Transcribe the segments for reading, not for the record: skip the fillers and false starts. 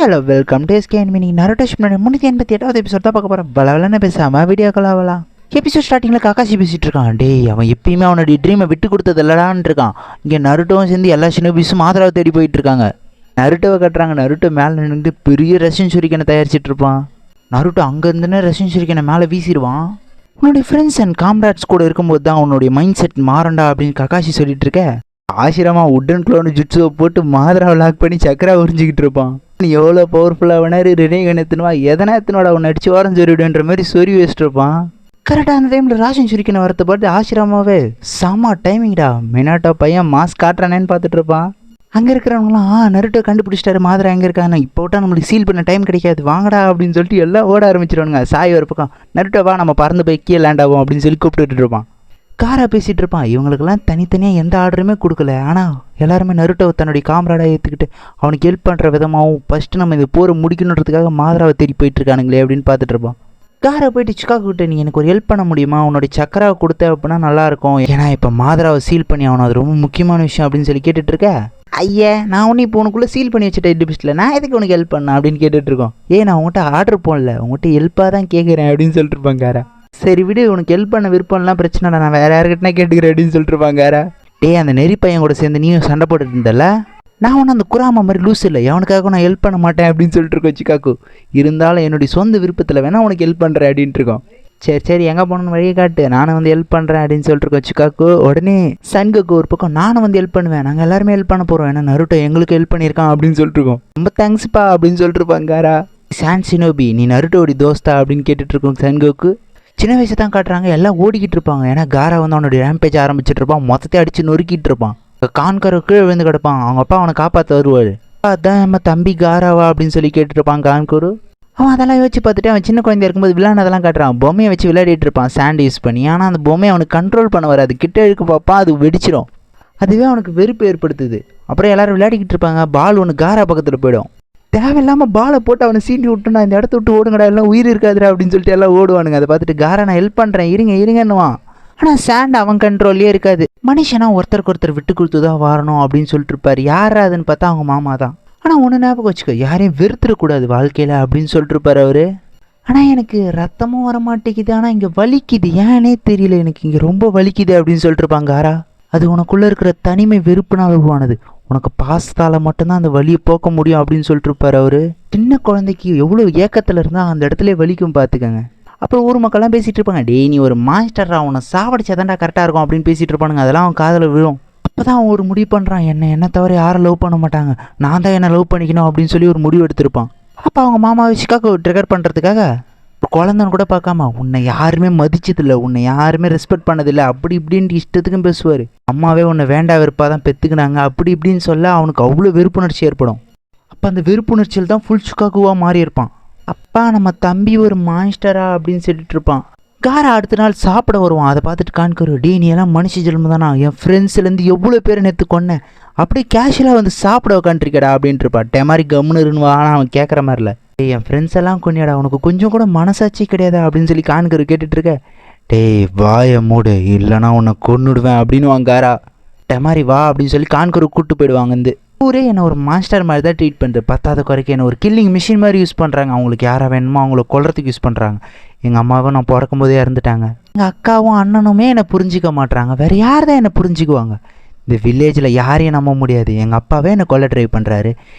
Hello welcome to SK anime. Naruto ஷிப்னோட 388வது episode தான் பார்க்க போகிறேன். பலவலன்னு பேசாமல் வீடியோக்கள் ஆகலாம். எபிசோட் ஸ்டார்டிங்கில் காக்காசி பேசிகிட்டு இருக்கான். டேய், அவன் எப்பயுமே அவனுடைய ட்ரீமை விட்டு கொடுத்தது இல்லடான்னு இருக்கான். இங்கே நருட்டோவும் சேர்ந்து எல்லா ஷினோபிஸும் மாதராவை தேடி போயிட்டு இருக்காங்க. நருட்டோவை கட்டுறாங்க. நருட்டோ மேலே நின்று பெரிய ரஷ்யன் சுரிக்கனை தயாரிச்சிட்டு இருப்பான். நருட்டோ அங்கேருந்துன்னு ரஷ்யன் சுரிக்கனை மேலே வீசிடுவான். உன்னுடைய ஃப்ரெண்ட்ஸ் அண்ட் காம்ராட்ஸ் கூட இருக்கும்போது தான் உன்னுடைய மைண்ட் செட் மாறண்டா அப்படின்னு கக்காசி சொல்லிட்டு இருக்க. ஆசிரமா உட்டன் க்ளோனு ஜுட்ஸுவை போட்டு மாதராவை லாக் பண்ணி சக்கரா உறிஞ்சிக்கிட்டு இருப்பான். நீ எவ்வளோ பவர்ஃபுல்லாக வேணாரு ரினேகன் எத்தனுவா எதனா எத்தனோட அவனை அடிச்சு வாரம் சொல்லிவிடுன்ற மாதிரி சொறி வச்சுட்டு இருப்பான். கரெக்டாக அந்த டைமில் ராஷன் சுரிக்கனை வரத்தை பார்த்து ஆசிரமாவே செம்ம டைமிங்டா மெனாட்டோ பையன் மாஸ்க் காட்டுறானேன்னு பார்த்துட்டு இருப்பான். அங்கே இருக்கிறவங்களாம் நருட்டோ கண்டுபிடிச்சிட்டாரு மாதரா எங்கே இருக்கான்னு, இப்போ விட்டா நம்மளுக்கு சீல் பண்ண டைம் கிடைக்காது வாங்கடா அப்படின்னு சொல்லிட்டு எல்லாம் ஓட ஆரம்பிச்சிடுவானுங்க. சாய் ஒரு பக்கம் நருட்டோ வா நம்ம பறந்து போய் கீழே லேண்ட் ஆகும் அப்படின்னு சொல்லி கூப்பிட்டுட்டு இருப்பான். காரா பேசிகிட்டு இருப்பான். இவங்களுக்கெல்லாம் தனித்தனியாக எந்த ஆர்டருமே கொடுக்கல. ஆனால் எல்லாருமே நருட்டோவை தன்னுடைய காம்ராடாக ஏற்றுக்கிட்டு அவனுக்கு ஹெல்ப் பண்ணுற விதமாகவும் ஃபஸ்ட்டு நம்ம இந்த போரை முடிக்கணுன்றதுக்காக மாதராவை தேடி போயிட்டுருக்கானுங்களே அப்படின்னு பார்த்துட்டு இருப்பான். காரை போயிட்டு சிக்காகோ கிட்ட நீ எனக்கு ஒரு ஹெல்ப் பண்ண முடியுமா, உன்னோடைய சக்கராவை கொடுத்த அப்படின்னா நல்லாயிருக்கும், ஏன்னா இப்போ மாதராவை சீல் பண்ணி ஆகணும், அது ரொம்ப முக்கியமான விஷயம் அப்படின்னு சொல்லி கேட்டுட்ருக்க. ஐயா நான் ஒன்று இப்போ உனக்குள்ளே சீல் பண்ணி வச்சுட்டேன் டிபிஸ்ட்டில், நான் எதுக்கு உனக்கு ஹெல்ப் பண்ணேன் அப்படின்னு கேட்டுட்ருக்கோம். நான் உங்கள்கிட்ட ஆர்டர் போடல, உங்கள்கிட்ட ஹெல்ப்பாக தான் கேட்குறேன் அப்படின்னு சொல்லிட்டு இருப்பான் காரா. சரி விடு, உனக்கு ஹெல்ப் பண்ண விருப்பம்லாம் பிரச்சனைடா, நான் வேறு யாருக்கிட்டனா கேட்டுக்கிறேன் அப்படின்னு சொல்லிட்டு இருப்பாங்க. அந்த நெறி பையன் கூட சேர்ந்து நீயும் சண்டை போட்டுட்டு இருந்தல, நான் ஒன்றும் அந்த குராமா மாதிரி லூஸ் இல்லை, எவனுக்காக நான் ஹெல்ப் பண்ண மாட்டேன் அப்படின்னு சொல்லிட்டு இருக்கோம் சிக்காக்கு. இருந்தாலும் என்னுடைய சொந்த விருப்பத்தில் வேணால் உனக்கு ஹெல்ப் பண்ணுறேன் அப்படின்ட்டு இருக்கோம். சரி எங்கே போகணுன்னு வழியை காட்டு, நானும் வந்து ஹெல்ப் பண்ணுறேன் அப்படின்னு சொல்லிட்டு இருக்கோம் சிக்காக்கு. உடனே சன்கோக்கு ஒரு பக்கம் நானும் வந்து ஹெல்ப் பண்ணுவேன், நாங்கள் எல்லாருமே ஹெல்ப் பண்ண போகிறோம், ஏன்னா நருட்டோ எங்களுக்கு ஹெல்ப் பண்ணியிருக்கான் அப்படின்னு சொல்லிட்டு இருக்கோம். ரொம்ப தேங்க்ஸ்ப்பா அப்படின்னு சொல்லிட்டு இருப்பாங்காரா. சான் ஷினோபி நீ நருட்டோடைய தோஸ்தா அப்படின்னு கேட்டுட்டு இருக்கோம் சன்கோக்கு. சின்ன வயசு தான் காட்டுறாங்க, எல்லாம் ஓடிக்கிட்டு இருப்பாங்க. ஏன்னா காரா வந்து அவனுடைய ரேம்பேஜ் ஆரம்பிச்சுட்டு இருப்பான், மொத்தத்தை அடித்து நொறுக்கிட்டு இருப்பான். கான்கரை கீழே விழுந்து கிடப்பான். அவங்க அப்பா அவனை காப்பாற்ற வருவார். அதான் நம்ம தம்பி காராவா அப்படின்னு சொல்லி கேட்டுருப்பான் கான்கரு. அவன் அதெல்லாம் யோசிச்சு பார்த்துட்டு அவன் சின்ன குழந்தையா இருக்கும்போது விளையாடுறதெல்லாம் காட்டுறான். பொம்மையை வச்சு விளையாடிட்டு இருப்பான் சாண்ட் யூஸ் பண்ணி. ஆனால் அந்த பொம்மையை அவனுக்கு கண்ட்ரோல் பண்ண வராது, கிட்ட இழுக்க பார்ப்பான், அது வெடிச்சிடும். அதுவே அவனுக்கு வெறுப்பு ஏற்படுத்துது. அப்புறம் எல்லாரும் விளையாடிக்கிட்டு இருப்பாங்க. பால் ஒன்று காரா பக்கத்தில் போயிடும். தேவையில்லாமல் பாலை போட்டு அவனை சீண்டி விட்டுனா இந்த இடத்த விட்டு ஓடுங்கடா, எல்லாம் உயிர் இருக்காதுடா அப்படின்னு சொல்லிட்டு எல்லாம் ஓடுவானுங்க. அதை பார்த்துட்டு காரா நான் ஹெல்ப் பண்ணுறேன் இருங்கன்னுவான். ஆனால் சாண்ட் அவன் கண்ட்ரோல்லே இருக்காது. மனுஷனா ஒருத்தருக்கு ஒருத்தர் விட்டு கொடுத்து தான் வரணும் அப்படின்னு சொல்லிட்டு இருப்பார். யார் அதுன்னு பார்த்தா அவங்க மாமா தான். ஆனால் ஒன்று ஞாபகம் வச்சுக்கோ, யாரையும் வெறுத்துடக்கூடாது வாழ்க்கையில் அப்படின்னு சொல்லிட்டு இருப்பார் அவர். ஆனால் எனக்கு ரத்தமும் வர மாட்டேங்குது, ஆனால் இங்கே வலிக்குது, ஏன்னே தெரியல, எனக்கு இங்கே ரொம்ப வலிக்குது அப்படின்னு சொல்லிட்டு இருப்பாங்க காரா. அது உனக்குள்ளே இருக்கிற தனிமை வெறுப்புனால் உருவானது, உனக்கு பாசத்தால் மட்டும்தான் அந்த வலியை போக்க முடியும் அப்படின்னு சொல்லிட்டு இருப்பார் அவர். சின்ன குழந்தைக்கு எவ்வளோ ஏக்கத்தில் இருந்தால் அந்த இடத்துல வலிக்கும் பார்த்துக்கங்க. அப்புறம் ஊர் மக்கள்லாம் பேசிகிட்டு இருப்பாங்க, டேய் நீ ஒரு மாஸ்டரா, உன்னை சாவடிச்சாதான்டா கரெக்டாக இருக்கும் அப்படின்னு பேசிகிட்டு இருப்பானுங்க. அதெல்லாம் அவன் காதில் விழும். அப்போ தான் அவன் ஒரு முடிவு பண்ணுறான், என்ன தவிர யாரும் லவ் பண்ண மாட்டாங்க, நான் தான் என்னை லவ் பண்ணிக்கணும் அப்படின்னு சொல்லி ஒரு முடிவு எடுத்திருப்பான். அப்போ அவங்க மாமாவை சிக்காகோ ட்ரிகர் பண்ணுறதுக்காக ஒரு குழந்தைன்னு கூட பார்க்காம உன்னை யாருமே மதிச்சதில்லை, உன்னை யாருமே ரெஸ்பெக்ட் பண்ணதில்லை அப்படி இப்படின்ட்டு இஷ்டத்துக்கும் பேசுவார். அம்மாவே உன்னை வேண்டா வெறுப்பாக தான் பெற்றுக்கினாங்க அப்படி இப்படின்னு சொல்ல அவனுக்கு அவ்வளோ வெறுப்புணர்ச்சி ஏற்படும். அப்போ அந்த வெறுப்புணர்ச்சியில் தான் ஃபுல் சிக்காகோவாக மாறி இருப்பான். அப்பா நம்ம தம்பி ஒரு மாஸ்டரா அப்படின்னு சொல்லிட்டு இருப்பான். காரா அடுத்த நாள் சாப்பிட வருவான். அதை பார்த்துட்டு கான்கரு, டே நீ எல்லாம் மனுஷ ஜென்மம் தானா, என் ஃப்ரெண்ட்ஸ்லேருந்து எவ்வளோ பேரை நேற்று கொன்னேன், அப்படியே கேஷுவலாக வந்து சாப்பிட உட்காந்துருக்கடா அப்படின்ட்டு இருப்பான். டே மாதிரி கம்முன்னு ஆனால் அவன் கேட்குற மாதிரி இல்லை. டே என் ஃப்ரெண்ட்ஸ் எல்லாம் கொன்னியாடா, உனக்கு கொஞ்சம் கூட மனசாட்சி கிடையாதா அப்படின்னு சொல்லி கான்கரு கேட்டுட்டு இருக்க. டேய் வாய மூடு இல்லைனா உன்னை கொன்னுடுவேன் அப்படின்னு வாங்காரா. டே மாதிரி வா அப்படின்னு சொல்லி கான்கரு கூப்பிட்டு போயிடுவாங்க. இந்த ஊரே என்னை ஒரு மாஸ்டர் மாதிரி தான் ட்ரீட் பண்ணுறது, பத்தாவது குறைக்க என்னை ஒரு கில்லிங் மிஷின் மாதிரி யூஸ் பண்ணுறாங்க. அவங்களுக்கு யாரை வேணுமோ அவங்கள கொல்றதுக்கு யூஸ் பண்ணுறாங்க. எங்கள் அம்மாவும் நான் பிறக்கும் போதே இறந்துட்டாங்க. எங்கள் அக்காவும் அண்ணனுமே என்னை புரிஞ்சிக்க மாட்றாங்க, வேறு யார் தான் என்னை புரிஞ்சுக்குவாங்க. இந்த வில்லேஜில் யாரையும் நம்ப முடியாது, எங்கள் அப்பாவே என்னை கொல்ல ட்ரை பண்ணுறாரு,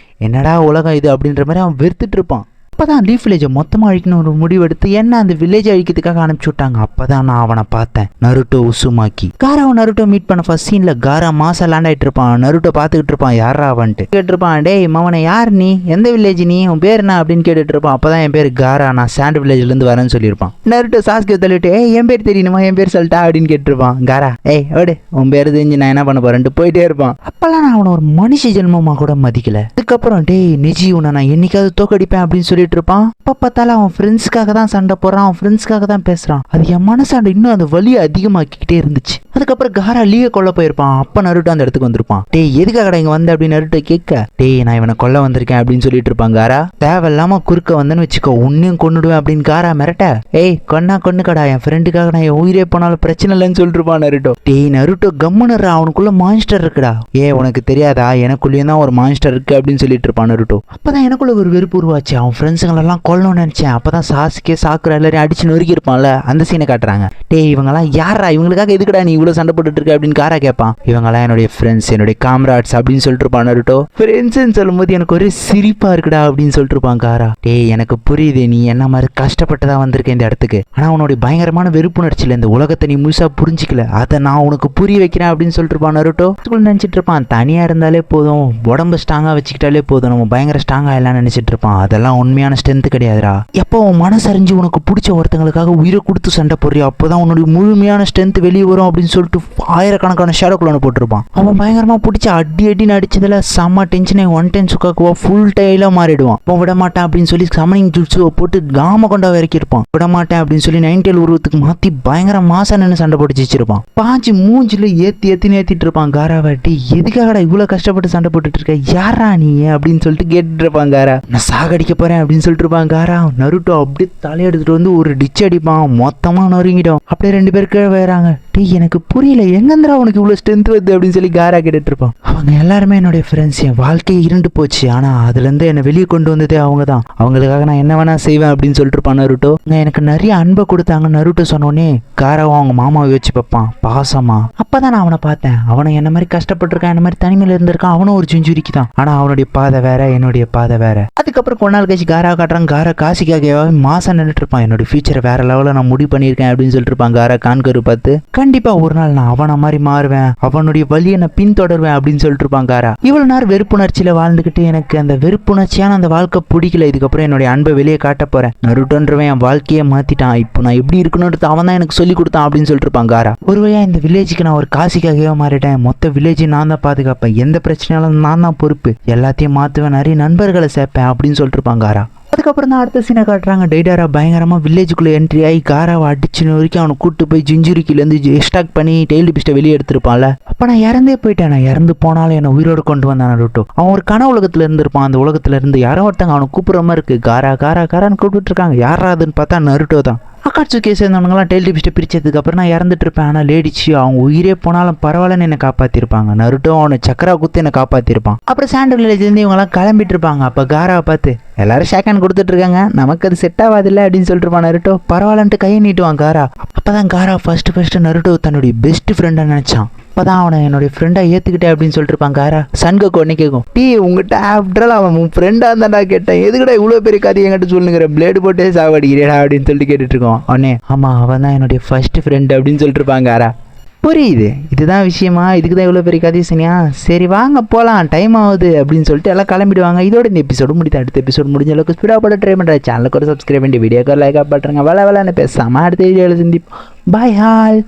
என்னடா உலகம் இது அப்படின்ற மாதிரி அவன் வெறுத்துட்டு இருப்பான். அப்போ தான் லீஃப் வில்லேஜை மொத்தமாக அழிக்கணும் ஒரு முடிவெடுத்து என்ன அந்த வில்லேஜை அழிக்கிறதுக்காக அனுப்பிச்சி விட்டாங்க. அப்போ தான் நான் அவனை பார்த்தேன், நருட்டோ உசுமாக்கி. காராவை நருட்டோ மீட் பண்ண ஃபர்ஸ்ட் சீனில் காரா மாசா லேண்ட் ஆகிட்டு இருப்பான். நருட்டோ பார்த்துக்கிட்டு இருப்பான், யாரா அவன்ட்டு கேட்டிருப்பான். டேய் மவனை யார் நீ, எந்த வில்லேஜ் நீ, உன் பேர் என்ன அப்படின்னு கேட்டுட்டு இருப்பான். அப்போ தான் என் பேர் காரா, நான் சாண்ட் வில்லேஜ்லேருந்து வரேன்னு சொல்லியிருப்பான். நருட்டோ சாஸ்கே தள்ளிட்டு என் பேர் தெரியணுமா, என் பேர் சொல்லிட்டா அப்படின்னு கேட்டிருப்பான். காரா ஓடு உன் பேர் தெரிஞ்சு நான் என்ன பண்ண போறேன்ட்டு போயிட்டே இருப்பான். அப்போல்லாம் நான் அவனை ஒரு மனுஷ ஜென்மமாக கூட மதிக்கல. அதுக்கப்புறம் டேய் நிஜி உன்னை நான் என்னைக்காவது தோக்கடிப்பேன் அப்படின்னு சொல்லிட்டு சொல்லிட்டு இருப்பான். அப்ப பார்த்தாலும் அவன் ஃப்ரெண்ட்ஸ்க்காக தான் சண்டை போடுறான், அவன் ஃப்ரெண்ட்ஸ்க்காக தான் பேசுறான். அது என் மனசாண்ட இன்னும் அந்த வலியை அதிகமாக்கிக்கிட்டே இருந்துச்சு. அதுக்கப்புறம் காரா லீயை கொல்ல போயிருப்பான். அப்ப நருட்டோ அந்த இடத்துக்கு வந்திருப்பான். டேய் எதுக்காக இங்க வந்த அப்படின்னு நருட்டோ கேட்க, டேய் நான் இவனை கொல்ல வந்திருக்கேன் அப்படின்னு சொல்லிட்டு இருப்பான் காரா. தேவையில்லாம குறுக்க வந்தேன்னு வச்சுக்கோ, உன்னையும் கொன்னுடுவேன் அப்படின்னு காரா மிரட்ட, ஏய் கொன்னுக்கடா, என் ஃப்ரெண்டுக்காக நான் என் உயிரே போனாலும் பிரச்சனை இல்லைன்னு சொல்லிட்டு இருப்பான் நருட்டோ. டேய் நருட்டோ கம்முனுறா, அவனுக்குள்ள மான்ஸ்டர் இருக்குடா. உனக்கு தெரியாதா, எனக்குள்ளேயும் தான் ஒரு மான்ஸ்டர் இருக்கு அப்படின்னு சொல்லிட்டு இருப்பான் நருட்டோ. அப்பதான் எனக்குள்ள ஒரு வெறுப்பு உருவாச்சு. அவன் ஃப்ரெண்ட்ஸுங்களெல்லாம் கொல்லணும்னு நினைச்சேன். அப்பதான் சாஸ்கே சாக்குரா எல்லாரையும் அடிச்சு நொறுக்கி இருப்பான்ல, அந்த சீனை காட்டுறாங்க. டேய் இவங்கெல்லாம் யாரா, இவங்களுக்காக எதுக்குடா நீ இவ்வளவு சண்டை போட்டுட்டு இருக்க அப்படின்னு காரா கேட்பான். இவங்கெல்லாம் என்னுடைய ஃப்ரெண்ட்ஸ், என்னுடைய காம்ராட்ஸ் அப்படின்னு சொல்லிட்டு இருப்பான் நருட்டோ. ஃப்ரெண்ட்ஸ்ன்னு சொல்லும் போது எனக்கு ஒரு சிரிப்பா இருக்குடா அப்படின்னு சொல்லிட்டு இருப்பான் காரா. டேய் எனக்கு புரியுது, நீ என்ன மாதிரி கஷ்டப்பட்டுதான் வந்திருக்க இந்த இடத்துக்கு. ஆனா உன்னுடைய பயங்கரமான வெறுப்புணர்ச்சியில இந்த உலகத்தை நீ முழுசா புரிஞ்சிக்கல, அதை நான் உனக்கு புரிய வைக்கிறேன் அப்படின்னு சொல்லிட்டு இருப்பான் நருட்டோ. நினைச்சிட்டு இருப்பான் தனியா இருந்தாலே போதும், உடம்பு ஸ்ட்ராங்கா வச்சுக்கிட்டாலே போதும், நம்ம பயங்கர ஸ்ட்ராங்கா எல்லாம் நினைச்சிட்டு இருப்பான். அதெல்லாம் உண்மையான ஸ்ட்ரென்த் கிடையாதுடா. எப்போ உன் மனசறிஞ்சு உனக்கு பிடிச்ச ஒருத்தங்களுக்காக உயிரை கொடுத்து சண்டை போடுறியோ அப்போதான் உன்னுடைய முழுமையான ஸ்ட்ரென்த் வெளியே வரும் அப்படின்னு சொல்லிட்டு ஆயிரக்கணக்கான ஷேடோ குளோன் போட்டிருப்பான். அவன் பயங்கரமா பிடிச்ச அடி நடிச்சதுல செம்ம டென்ஷனை ஒன் டென் சுக்காக்குவா ஃபுல் டைலா மாறிடுவான். அவன் விட மாட்டான் அப்படின்னு சொல்லி சமனிங் ஜுட்ஸுவை போட்டு காம கொண்டா இறக்கிருப்பான். விட மாட்டேன் அப்படின்னு சொல்லி 90 உருவத்துக்கு மாத்தி பயங்கர மாசா நின்று சண்டை போட்டு வச்சிருப்பான். பாஞ்சு மூஞ்சில ஏத்திட்டு இருப்பான் காராவாட்டி. எதுக்காகடா இவ்வளவு கஷ்டப்பட்டு சண்டை போட்டுட்டு இருக்க, யாரா நீ அப்படின்னு சொல்லிட்டு கேட்டுட்டு இருப்பான் காரா. நான் சாகடிக்க போறேன் அப்படின்னு சொல்லிட்டு இருப்பான் காரா. நருட்டோ அப்படியே தலையெடுத்துட்டு வந்து ஒரு டிச் அடிப்பான், மொத்தமா நொறுங்கிடும். அப்படியே 2 பேர் கீழே வேறாங்க. டேய் எனக்கு புரியல, எங்கந்திரா உனக்கு இவ்வளவு ஸ்ட்ரென்த் வருது அப்படின்னு சொல்லி காரா கேட்டுட்டு இருப்பான். அவங்க எல்லாருமே என்னுடைய ஃப்ரெண்ட்ஸ், என் வாழ்க்கையை இருண்டு போச்சு, ஆனா அதுல இருந்து என்னை வெளியே கொண்டு வந்ததே அவங்க தான், அவங்களுக்காக நான் என்ன வேணா செய்வேன் அப்படின்னு சொல்லிட்டு இருப்பான் நருட்டோ. எனக்கு நிறைய அன்பை கொடுத்தாங்க நருட்டோ சொன்னோடனே காராவும் அவங்க மாமாவை வச்சு பார்ப்பான் பாசமா. அப்பதான் நான் அவனை பார்த்தேன். அவனை என்ன மாதிரி கஷ்டப்பட்டிருக்கான், என்ன மாதிரி தனிமையில இருந்திருக்கான். அவனும் ஒரு செஞ்சுரிக்கு தான், ஆனா அவனுடைய பாதை வேற, என்னுடைய பாதை வேற. அதுக்கப்புறம் கொஞ்ச நாள் கழிச்சு காரா காட்டுறான். காரா காசிக்காக மாசம் நின்றுட்டு இருப்பான். என்னோட ஃபியூச்சரை வேற லெவலில் நான் முடிவு பண்ணியிருக்கேன் அப்படின்னு சொல்லிட்டு இருப்பான் காரா கான்கரு பார்த்து. கண்டிப்பா ஒரு நாள் நான் அவனை மாதிரி மாறுவேன், அவனுடைய வழியை நான் பின்தொடர்வேன் அப்படின்னு சொல்லிட்டு இருப்பான் காரா. இவ்வளவு நேரம் வெறுப்புணர்ச்சியில வாழ்ந்துகிட்டு எனக்கு அந்த வெறுப்புணர்ச்சியான அந்த வாழ்க்கை பிடிக்கல, இதுக்கப்புறம் என்னுடைய அன்பை வெளியே காட்ட போறேன். நருட்டோன்றவன் என் வாழ்க்கையை மாத்திட்டான், இப்போ நான் எப்படி இருக்கணும்ன்றது அவன் தான் எனக்கு சொல்லி கொடுத்தான் அப்படின்னு சொல்லிட்டு இருப்பான் காரா. ஒருவையா இந்த வில்லேஜுக்கு நான் ஒரு காசிக்காகவே மாறிட்டேன், மொத்த வில்லேஜை நான் தான் பாதுகாப்பேன், எந்த பிரச்சனையாலும் நான் தான் பொறுப்பு, எல்லாத்தையும் மாத்துவேன், நிறைய நண்பர்களை சேர்ப்பேன் அப்படின்னு சொல்லிட்டு இருப்பான் காரா. அதுக்கப்புறம் தான் அடுத்த சீனை காட்டுறாங்க. டெய்டாரா பயங்கரமா வில்லேஜுக்குள்ள என்ட்ரி ஆகி காராவை அடிச்சுன்னு வரைக்கும் அவனை கூட்டு போய் ஜிஞ்சுரிக்கிலேருந்து எஸ்டாக் பண்ணி டெய்லி பிஸ்ட்டை வெளியே எடுத்திருப்பான்ல. அப்ப நான் இறந்தே போயிட்டேன், நான் இறந்து போனாலும் என்னை உயிரோடு கொண்டு வந்தான் நருட்டோ. அவன் ஒரு கன உலகத்துல இருந்திருப்பான். அந்த உலகத்துல இருந்து யாரோ ஒருத்தங்க அவனை கூப்பிடுற மாதிரி இருக்கு, காரா காரா காரான்னு கூப்பிட்டு இருக்காங்க. யாராதுன்னு பார்த்தா நருட்டோ தான். அக்காட்சுக்கே சேர்ந்தவங்களாம் டெய்லி பிஸ்ட்டை பிரிச்சதுக்கு அப்புறம் நான் இறந்துட்டு இருப்பேன். ஆனால் லேடிச்சு அவங்க உயிரே போனாலும் பரவாயில்லன்னு என்னை காப்பாற்றிருப்பாங்க. நருட்டோ அவனை சக்கரா குத்து என்னை காப்பாற்றிருப்பான். அப்புறம் சாண்டல் வில்லேஜ்லேருந்து இவங்கெல்லாம் கிளம்பிட்டு இருப்பாங்க. அப்போ காராவை பார்த்து எல்லாரும் ஷேக்கான் கொடுத்துட்டு இருக்காங்க, நமக்கு அது செட் ஆகாதில்ல அப்படின்னு சொல்லிட்டு இருப்பான் நருட்டோ. பரவாயில்லன்ட்டு கையை நீட்டுவான் காரா. அப்பதான் காரா ஃபர்ஸ்ட் நருட்டோ தன்னுடைய பெஸ்ட் ஃப்ரெண்டாக நினைச்சான். அப்பதான் அவனை என்னுடைய ஃப்ரெண்டா ஏத்துக்கிட்டே அப்படின்னு சொல்லிட்டு இருப்பான் காரா. சன்கோக்கு உடனே கேட்கும், டீ உங்ககிட்ட ஆஃப்டர் அவன் உன் ஃப்ரெண்டா இருந்தாண்டா கேட்டேன், எதுக்கிட்ட இவ்வளோ பெரிய கதை என்கிட்ட சொல்லுங்கிற, பிளேடு போட்டே சாவடிக்கிறேடா அப்படின்னு சொல்லிட்டு கேட்டுட்டு இருக்கோம். உடனே ஆமா அவன் தான் என்னுடைய ஃபர்ஸ்ட் ஃப்ரெண்ட் அப்படின்னு சொல்லிட்டு இருப்பான் காரா. புரியுது, இதுதான் விஷயமா, இதுக்கு தான் இவ்வளோ பெரிய கதை சொன்னியா, சரி வாங்க போகலாம் டைம் ஆகுது அப்படின்னு சொல்லிட்டு எல்லாம் கிளம்பிடுவாங்க. இதோட இந்த எபிசோடு முடித்து அடுத்த எபிசோடு முடிஞ்ச அளவுக்கு ஸ்பீடாக போட ட்ரை பண்ணுற சேனலுக்கு ஒரு சப்ஸ்கிரைப் பண்ணி வீடியோக்கு லைக் பண்ணுறேங்க. வேலை வேலைன்னு பேசாமல் அடுத்த வீடியோவில் சந்திப்போம். பாய் ஹால்.